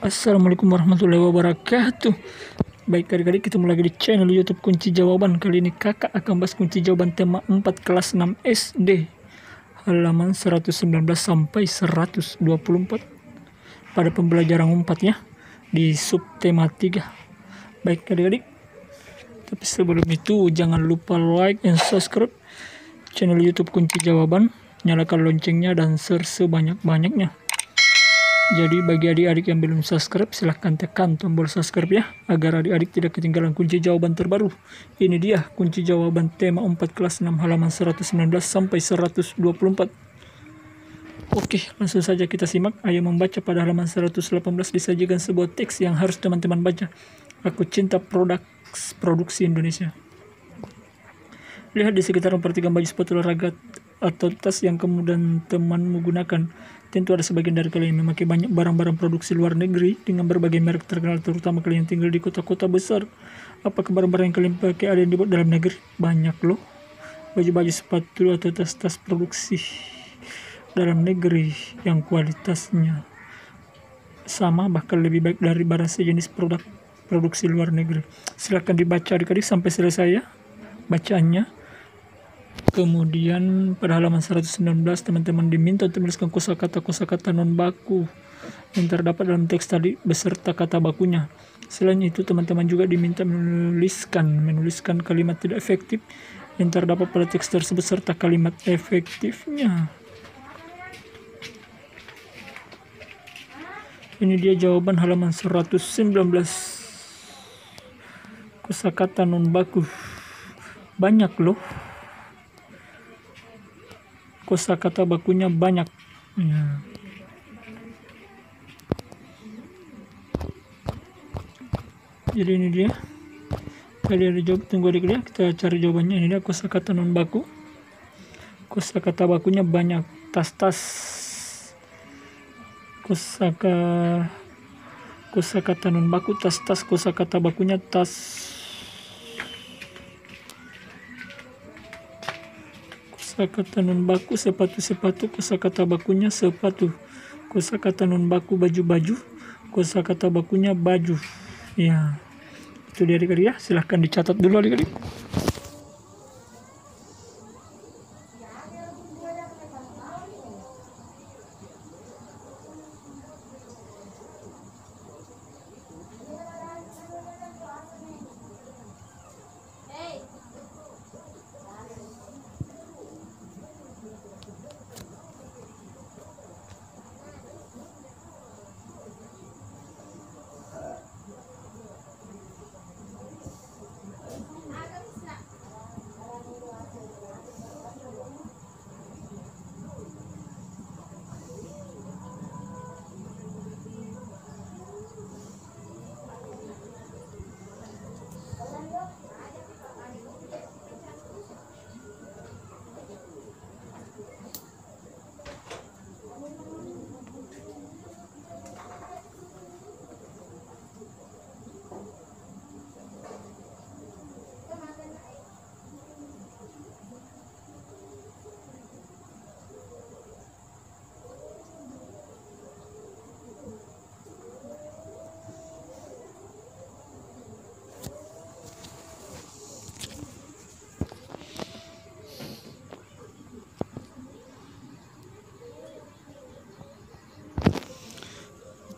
Assalamualaikum warahmatullahi wabarakatuh. Baik adik-adik, ketemu lagi di channel YouTube Kunci Jawaban. Kali ini kakak akan bahas kunci jawaban tema 4 kelas 6 SD halaman 119 sampai 124 pada pembelajaran 4 ya, di subtema 3. Baik adik-adik, tapi sebelum itu jangan lupa like dan subscribe channel YouTube Kunci Jawaban, nyalakan loncengnya dan share sebanyak-banyaknya. Jadi bagi adik-adik yang belum subscribe, silahkan tekan tombol subscribe ya, agar adik-adik tidak ketinggalan kunci jawaban terbaru. Ini dia kunci jawaban tema 4 kelas 6 halaman 119 sampai 124. Oke, langsung saja kita simak. Ayo membaca. Pada halaman 118 disajikan sebuah teks yang harus teman-teman baca. Aku cinta produksi Indonesia. Lihat di sekitar pertigaan baju sepatu olahraga atau tas yang kemudian temanmu gunakan. Tentu ada sebagian dari kalian yang memakai banyak barang-barang produksi luar negeri dengan berbagai merek terkenal, terutama kalian yang tinggal di kota-kota besar. Apakah barang-barang yang kalian pakai ada yang dibuat dalam negeri? Banyak loh. Baju-baju sepatu atau tas-tas produksi dalam negeri yang kualitasnya sama, bahkan lebih baik dari barang sejenis produk produksi luar negeri. Silahkan dibaca adik-adik sampai selesai ya bacaannya. Kemudian pada halaman 119 teman-teman diminta untuk menuliskan kosakata non baku yang terdapat dalam teks tadi beserta kata bakunya. Selain itu teman-teman juga diminta menuliskan kalimat tidak efektif yang terdapat pada teks tersebut serta kalimat efektifnya. Ini dia jawaban halaman 119. Kosakata non baku banyak loh. Kosakata bakunya banyak ya. Jadi ini dia, kalian ada jawab, tunggu adik ya, kita cari jawabannya. Ini dia kosakata non baku. Kosakata bakunya banyak. Tas-tas, kosakata non baku tas-tas, kosakata bakunya tas. Kosakata non baku sepatu-sepatu, kosakata bakunya sepatu. Kosakata non baku baju-baju, kosakata bakunya baju. Ya, itu dia adik-adik ya. Silahkan dicatat dulu adik-adik.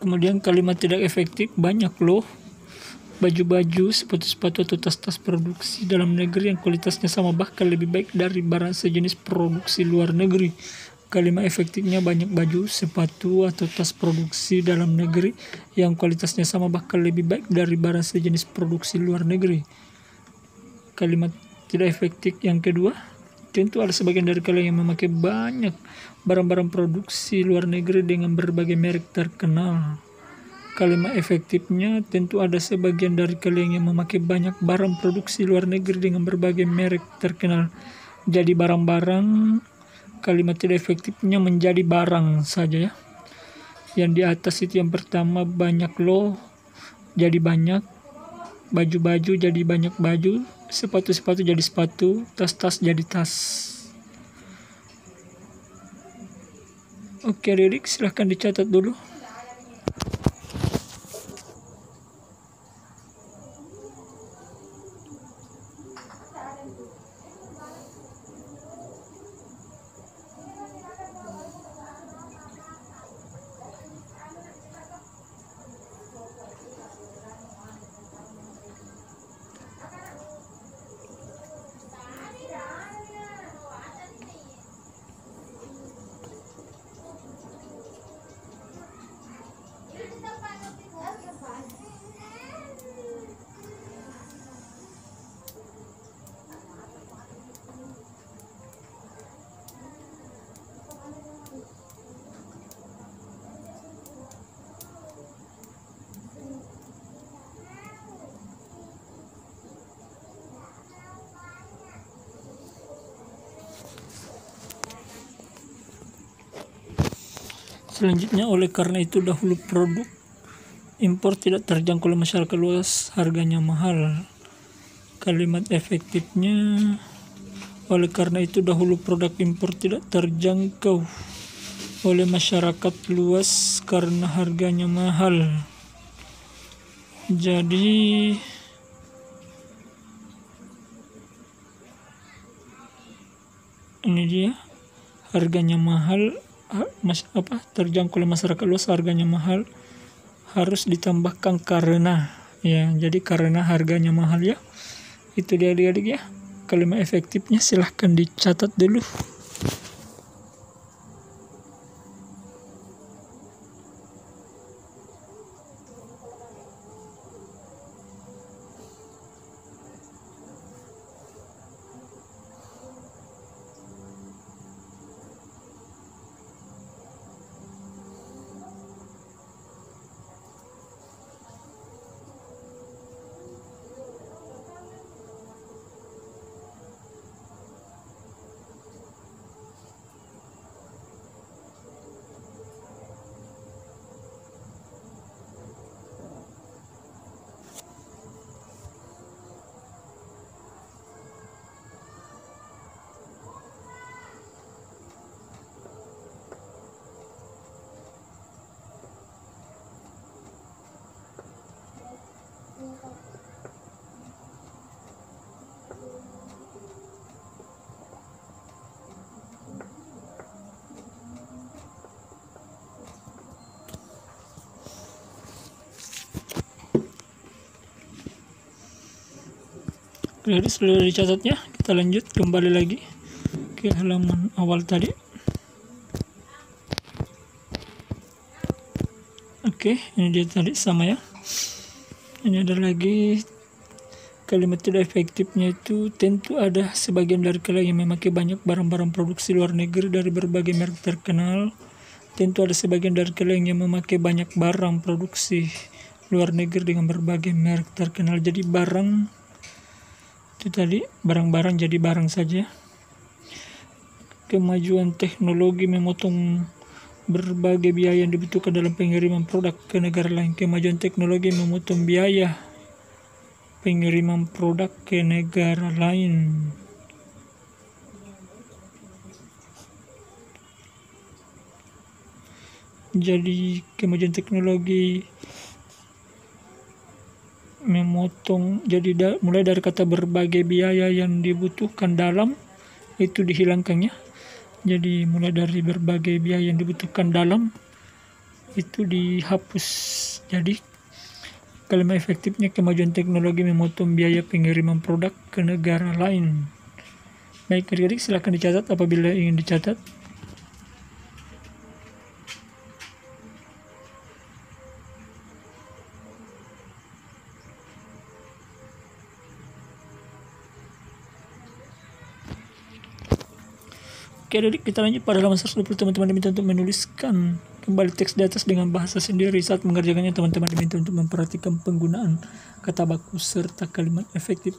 Kemudian kalimat tidak efektif banyak loh. Baju-baju, sepatu-sepatu atau tas-tas produksi dalam negeri yang kualitasnya sama bahkan lebih baik dari barang sejenis produksi luar negeri. Kalimat efektifnya banyak baju, sepatu atau tas produksi dalam negeri yang kualitasnya sama bahkan lebih baik dari barang sejenis produksi luar negeri. Kalimat tidak efektif yang kedua, tentu ada sebagian dari kalian yang memakai banyak barang-barang produksi luar negeri dengan berbagai merek terkenal. Kalimat efektifnya, tentu ada sebagian dari kalian yang memakai banyak barang produksi luar negeri dengan berbagai merek terkenal. Jadi barang-barang, kalimat tidak efektifnya menjadi barang saja ya. Yang di atas itu yang pertama banyak loh, jadi banyak. Baju-baju jadi banyak baju, sepatu-sepatu jadi sepatu, tas-tas jadi tas. Oke adik-adik, silahkan dicatat dulu. Selanjutnya, oleh karena itu dahulu produk impor tidak terjangkau oleh masyarakat luas, harganya mahal. Kalimat efektifnya, oleh karena itu dahulu produk impor tidak terjangkau oleh masyarakat luas karena harganya mahal. Jadi ini dia, harganya mahal, terjangkau oleh masyarakat luas, harganya mahal, harus ditambahkan karena, ya, jadi karena harganya mahal, ya. Itu dia adik-adik, ya. Kalimat efektifnya silahkan dicatat dulu. Jadi sudah dicatatnya, kita lanjut kembali lagi ke halaman awal tadi. Oke, ini dia tadi sama, ya. Ini ada lagi kalimat tidak efektifnya itu, tentu ada sebagian dari kalian yang memakai banyak barang-barang produksi luar negeri dari berbagai merek terkenal. Tentu ada sebagian dari kalian yang memakai banyak barang produksi luar negeri dengan berbagai merek terkenal. Jadi barang itu tadi, barang-barang jadi barang saja. Kemajuan teknologi memotong berbagai biaya yang dibutuhkan dalam pengiriman produk ke negara lain. Kemajuan teknologi memotong biaya pengiriman produk ke negara lain. Jadi kemajuan teknologi memotong, jadi mulai dari kata berbagai biaya yang dibutuhkan dalam, itu dihilangkannya. Jadi mulai dari berbagai biaya yang dibutuhkan dalam itu dihapus. Jadi kalimat efektifnya, kemajuan teknologi memotong biaya pengiriman produk ke negara lain. Baik adik-adik, silakan dicatat apabila ingin dicatat. Oke adik, kita lanjut pada halaman 120. Teman-teman diminta untuk menuliskan kembali teks di atas dengan bahasa sendiri. Saat mengerjakannya, teman-teman diminta untuk memperhatikan penggunaan kata baku serta kalimat efektif.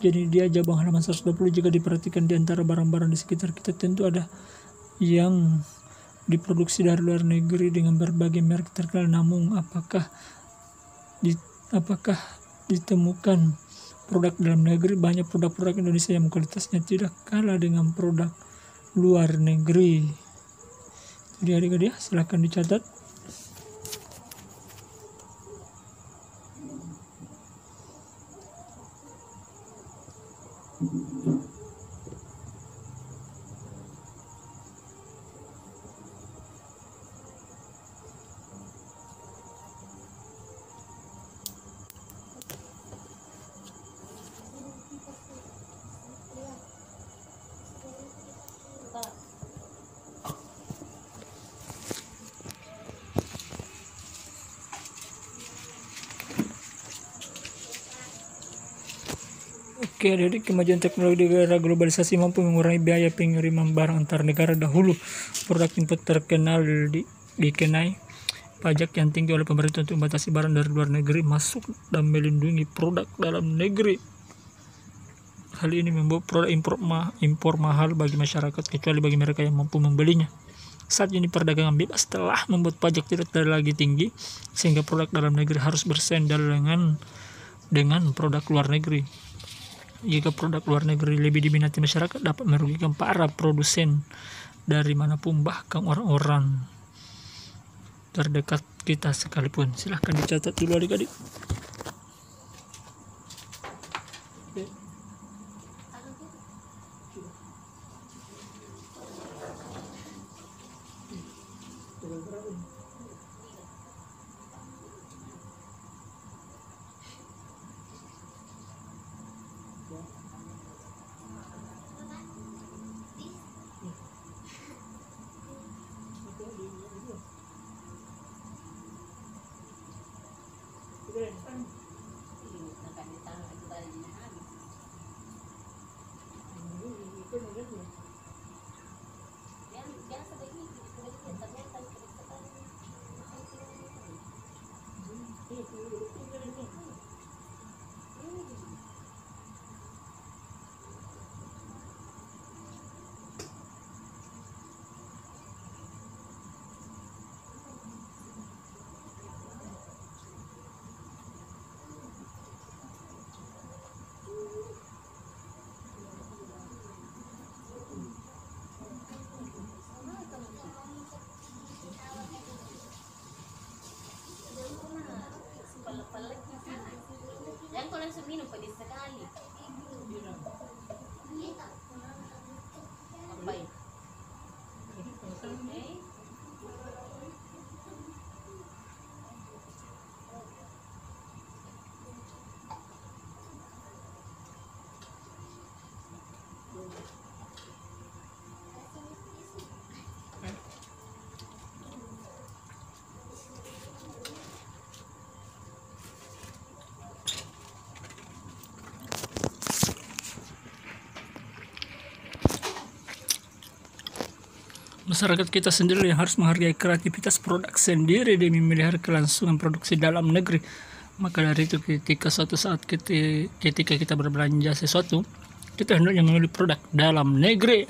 Jadi dia jabang halaman 120. Jika diperhatikan di antara barang-barang di sekitar kita, tentu ada yang diproduksi dari luar negeri dengan berbagai merek terkenal. Namun apakah ditemukan produk dalam negeri? Banyak produk-produk Indonesia yang kualitasnya tidak kalah dengan produk luar negeri. Jadi adik-adik, silahkan dicatat. Oke adik-adik, kemajuan teknologi di era globalisasi mampu mengurangi biaya pengiriman barang antar negara. Dahulu produk impor terkenal dikenai pajak yang tinggi oleh pemerintah untuk membatasi barang dari luar negeri masuk dan melindungi produk dalam negeri. Hal ini membuat produk impor mahal bagi masyarakat, kecuali bagi mereka yang mampu membelinya. Saat ini perdagangan bebas telah membuat pajak tidak lagi tinggi, sehingga produk dalam negeri harus bersaing dengan produk luar negeri. Jika produk luar negeri lebih diminati masyarakat, dapat merugikan para produsen dari manapun, bahkan orang-orang terdekat kita sekalipun. Silahkan dicatat dulu adik-adik. Jangan kau langsung minum pedis sekali. Baik. Masyarakat kita sendiri yang harus menghargai kreativitas produk sendiri demi memelihara kelangsungan produksi dalam negeri. Maka dari itu ketika suatu saat ketika kita berbelanja sesuatu, kita hendaknya memilih produk dalam negeri.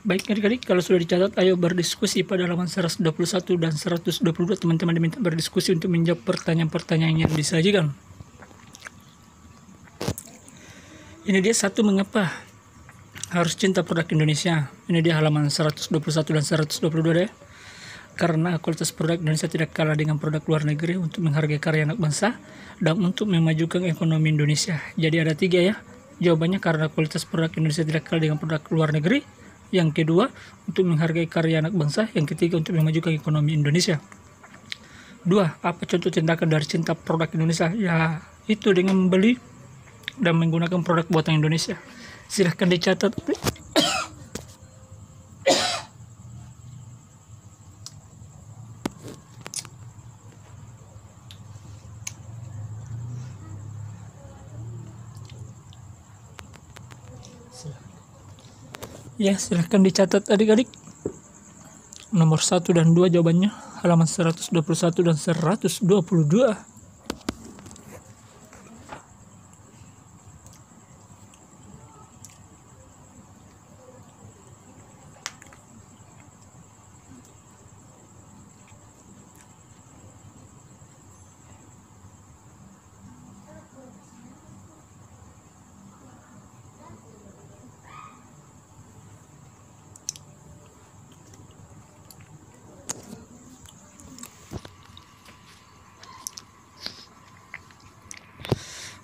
Baik adik-adik, kalau sudah dicatat, ayo berdiskusi pada halaman 121 dan 122. Teman-teman diminta berdiskusi untuk menjawab pertanyaan-pertanyaan yang disajikan. Ini dia satu, mengapa harus cinta produk Indonesia. Ini dia halaman 121 dan 122 deh. Karena kualitas produk Indonesia tidak kalah dengan produk luar negeri untuk menghargai karya anak bangsa dan untuk memajukan ekonomi Indonesia. Jadi ada 3 ya. Jawabannya karena kualitas produk Indonesia tidak kalah dengan produk luar negeri. Yang kedua, untuk menghargai karya anak bangsa. Yang ketiga, untuk memajukan ekonomi Indonesia. 2. Apa contoh tindakan dari cinta produk Indonesia? Ya, itu dengan membeli dan menggunakan produk buatan Indonesia. Silahkan dicatat. Ya, silahkan dicatat adik-adik. Nomor 1 dan 2 jawabannya halaman 121 dan 122.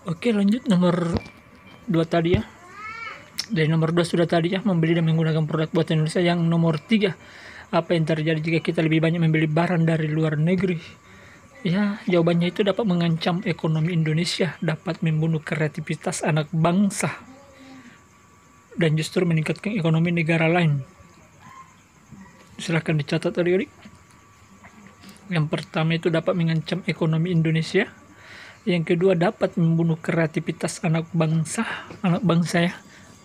Oke, lanjut nomor 2 tadi ya. Dari nomor 2 sudah tadi ya, membeli dan menggunakan produk buatan Indonesia. Yang nomor 3, apa yang terjadi jika kita lebih banyak membeli barang dari luar negeri? Ya, jawabannya itu dapat mengancam ekonomi Indonesia, dapat membunuh kreativitas anak bangsa, dan justru meningkatkan ekonomi negara lain. Silahkan dicatat adik-adik. Yang pertama itu dapat mengancam ekonomi Indonesia. Yang kedua dapat membunuh kreativitas anak bangsa ya.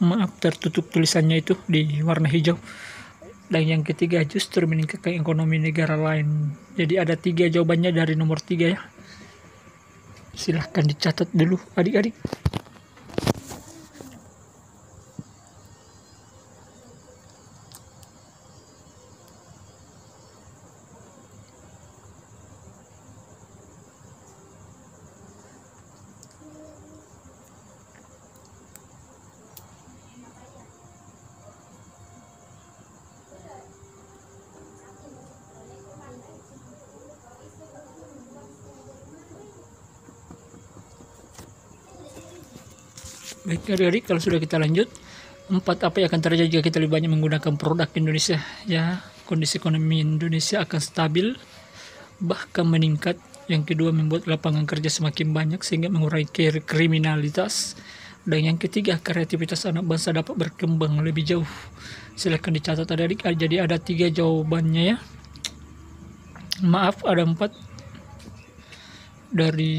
Maaf, tertutup tulisannya itu di warna hijau. Dan yang ketiga justru meningkatkan ekonomi negara lain. Jadi ada 3 jawabannya dari nomor 3 ya. Silahkan dicatat dulu adik-adik. Baik adik-adik, kalau sudah kita lanjut, 4, apa yang akan terjadi jika kita lebih banyak menggunakan produk Indonesia? Ya, kondisi ekonomi Indonesia akan stabil, bahkan meningkat. Yang kedua, membuat lapangan kerja semakin banyak sehingga mengurangi kriminalitas. Dan yang ketiga, kreativitas anak bangsa dapat berkembang lebih jauh. Silahkan dicatat adik-adik. Jadi ada 3 jawabannya ya. Maaf, ada 4. Dari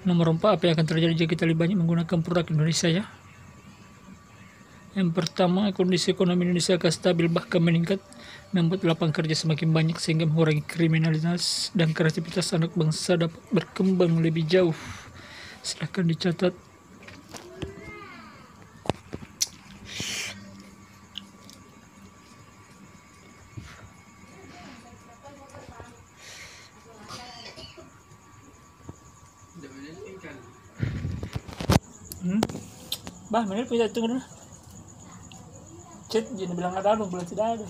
nomor 4, apa yang akan terjadi jika kita lebih banyak menggunakan produk Indonesia ya? Yang pertama, kondisi ekonomi Indonesia akan stabil bahkan meningkat, membuat lapangan kerja semakin banyak sehingga mengurangi kriminalitas, dan kreativitas anak bangsa dapat berkembang lebih jauh. Silahkan dicatat. Bah, menit punya tunggu dulu. Chat jangan bilang ada dong, kalau tidak ada.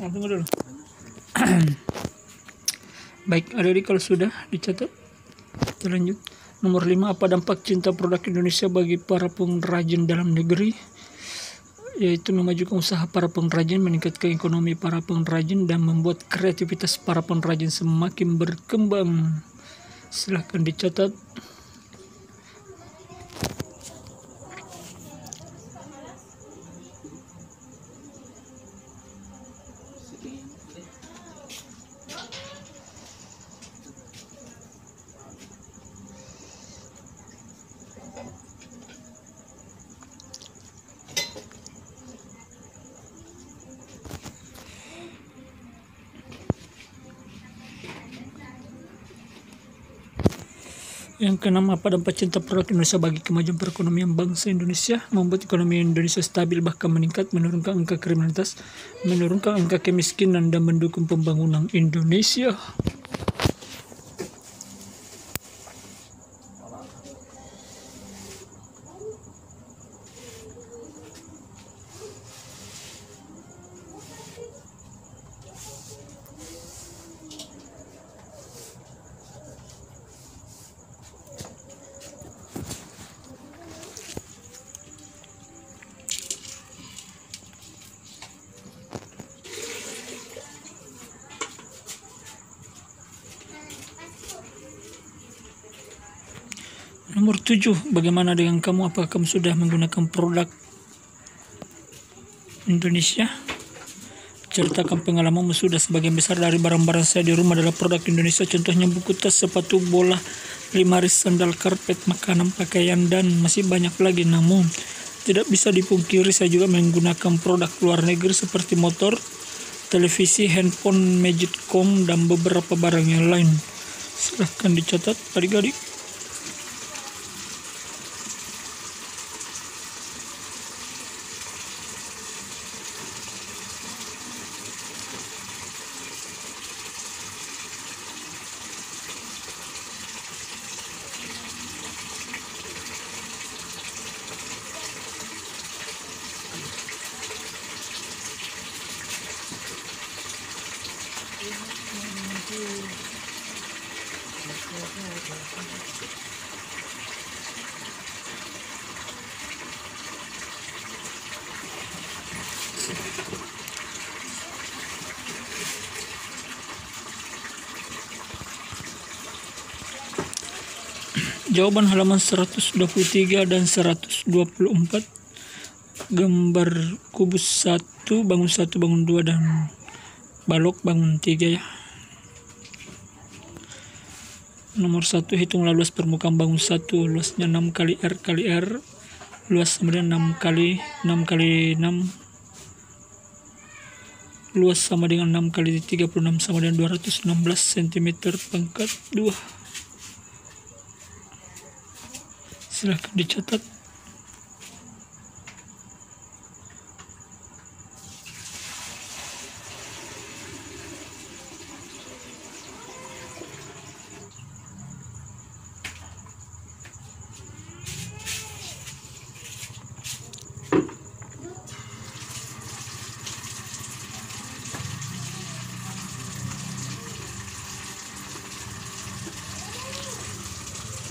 Tunggu dulu. Baik, adik-adik kalau sudah dicatat, kita lanjut. Nomor 5, apa dampak cinta produk Indonesia bagi para pengrajin dalam negeri? Yaitu memajukan usaha para pengrajin, meningkatkan ekonomi para pengrajin, dan membuat kreativitas para pengrajin semakin berkembang. Silahkan dicatat. Yang keenam, apa dampak cinta produk Indonesia bagi kemajuan perekonomian bangsa Indonesia? Membuat ekonomi Indonesia stabil bahkan meningkat, menurunkan angka kriminalitas, menurunkan angka kemiskinan, dan mendukung pembangunan Indonesia. Nomor 7, bagaimana dengan kamu? Apakah kamu sudah menggunakan produk Indonesia? Ceritakan pengalamanmu. Sudah sebagian besar dari barang-barang saya di rumah adalah produk Indonesia. Contohnya buku, tas, sepatu, bola, lemari, sandal, karpet, makanan, pakaian, dan masih banyak lagi. Namun, tidak bisa dipungkiri saya juga menggunakan produk luar negeri seperti motor, televisi, handphone, Magicom, dan beberapa barang yang lain. Silahkan dicatat adik-adik. Jawaban halaman 123 dan 124. Gambar kubus 1, bangun 1, bangun 2, dan balok bangun 3 ya. Nomor 1, hitunglah luas permukaan bangun 1. Luasnya 6 kali R kali R. Luas sama dengan 6 kali 6 kali 6. Luas sama dengan 6 kali 36 sama dengan 216 cm pangkat 2. Silahkan dicatat.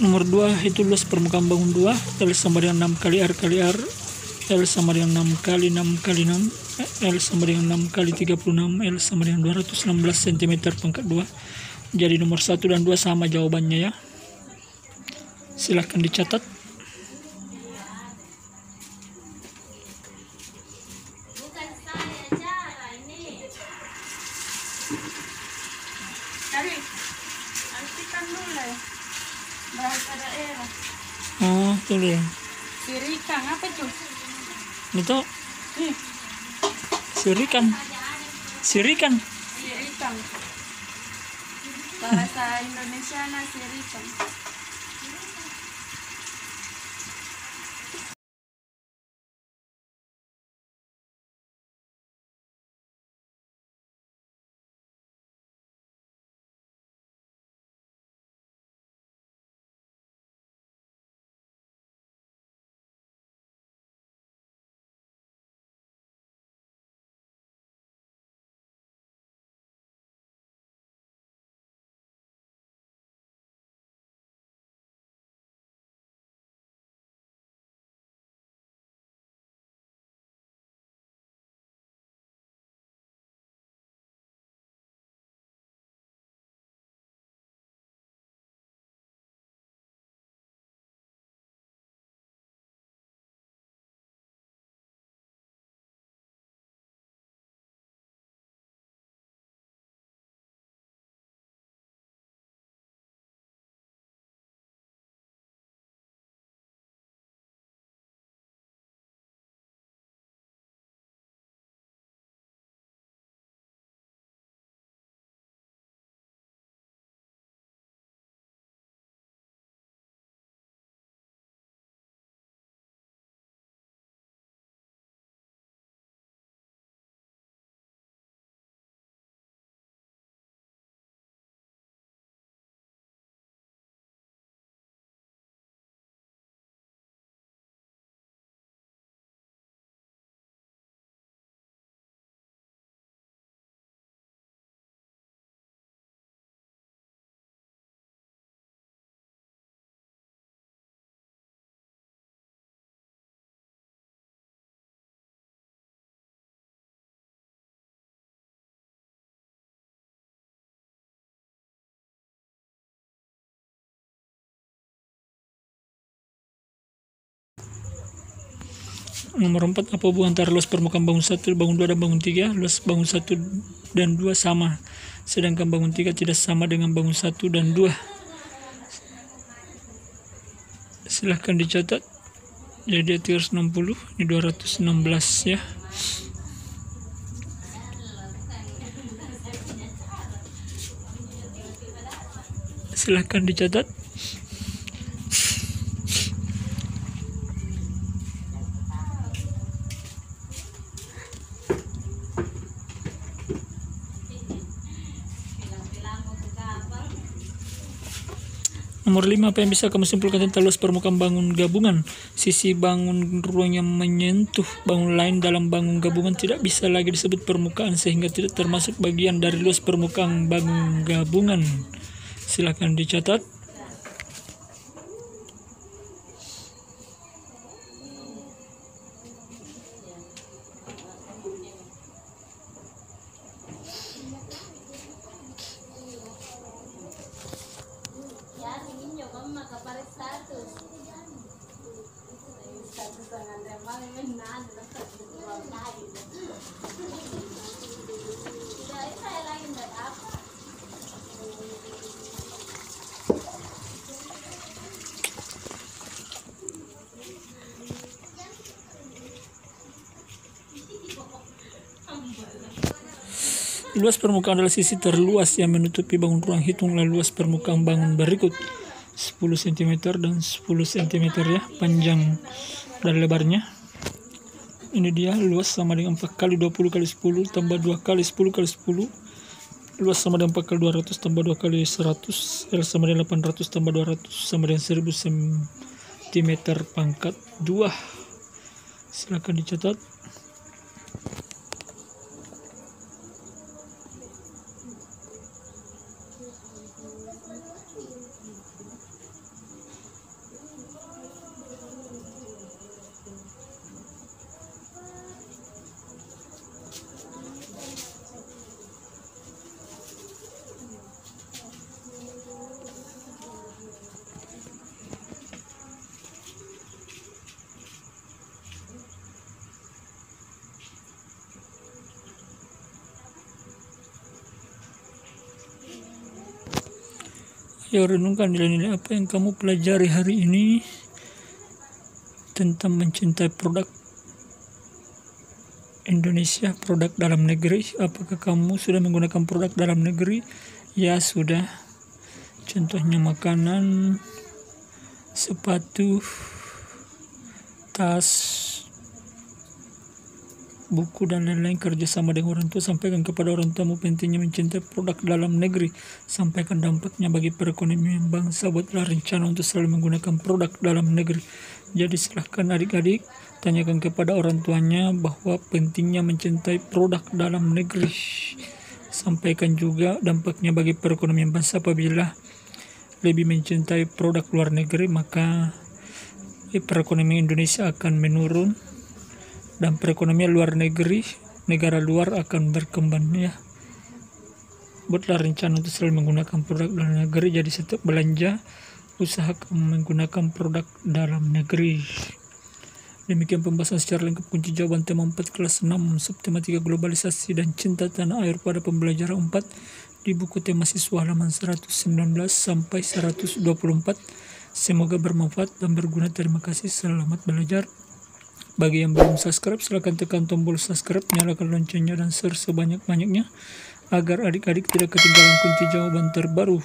Nomor 2, itu luas permukaan bangun 2. L sama dengan 6 kali R kali R. L sama dengan 6 kali 6 kali 6. L sama dengan 6 kali 36. L sama dengan 216 cm pangkat 2. Jadi nomor 1 dan 2 sama jawabannya ya. Silahkan dicatat. Bukan saya cara ini. Tadi, artikan dulu bahasa daerah. Oh, tuh ya. Sirikang apa tuh? Itu Ih, sirikan. Sirikan. sirikang. Bahasa Indonesia sirikang. Nomor 4, apa hubungan antara luas permukaan bangun 1, bangun 2, dan bangun 3? Luas bangun 1 dan 2 sama, sedangkan bangun 3 tidak sama dengan bangun 1 dan 2. Silahkan dicatat. Jadi 360, ini 216 ya. Silahkan dicatat. Nomor 5, apa yang bisa kamu simpulkan tentang luas permukaan bangun gabungan? Sisi bangun ruang yang menyentuh bangun lain dalam bangun gabungan tidak bisa lagi disebut permukaan sehingga tidak termasuk bagian dari luas permukaan bangun gabungan. Silakan dicatat. Ya, ingin nyoba maka para Luas permukaan adalah sisi terluas yang menutupi bangun ruang. Hitunglah luas permukaan bangun berikut: 10 cm dan 10 cm ya, panjang dan lebarnya. Ini dia luas sama dengan 4 kali 20 kali 10 tambah 2 kali 10 kali 10. Luas sama dengan 4 kali 200 tambah 2 kali 100. L sama dengan 800 tambah 200 sama dengan 1000 cm pangkat 2. Silakan dicatat. Ya, renungkan nilai-nilai apa yang kamu pelajari hari ini tentang mencintai produk Indonesia, produk dalam negeri. Apakah kamu sudah menggunakan produk dalam negeri? Ya, sudah. Contohnya makanan, sepatu, tas, buku dan lain-lain. Kerjasama dengan orang tua. Sampaikan kepada orang tuamu pentingnya mencintai produk dalam negeri. Sampaikan dampaknya bagi perekonomian bangsa. Buatlah rencana untuk selalu menggunakan produk dalam negeri. Jadi silahkan adik-adik tanyakan kepada orang tuanya bahwa pentingnya mencintai produk dalam negeri. Sampaikan juga dampaknya bagi perekonomian bangsa. Apabila lebih mencintai produk luar negeri, maka perekonomian Indonesia akan menurun dan perekonomian luar negeri, negara luar akan berkembang ya. Buatlah rencana untuk selalu menggunakan produk dalam negeri. Jadi setiap belanja usahakan menggunakan produk dalam negeri. Demikian pembahasan secara lengkap kunci jawaban tema 4 kelas 6 subtema 3 globalisasi dan cinta tanah air pada pembelajaran 4 di buku tema siswa halaman 119 sampai 124. Semoga bermanfaat dan berguna. Terima kasih. Selamat belajar. Bagi yang belum subscribe, silahkan tekan tombol subscribe, nyalakan loncengnya dan share sebanyak-banyaknya agar adik-adik tidak ketinggalan kunci jawaban terbaru.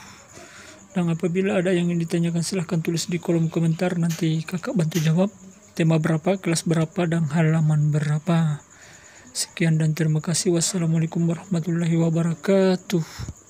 Dan apabila ada yang ingin ditanyakan, silahkan tulis di kolom komentar, nanti kakak bantu jawab. Tema berapa, kelas berapa, dan halaman berapa. Sekian dan terima kasih. Wassalamualaikum warahmatullahi wabarakatuh.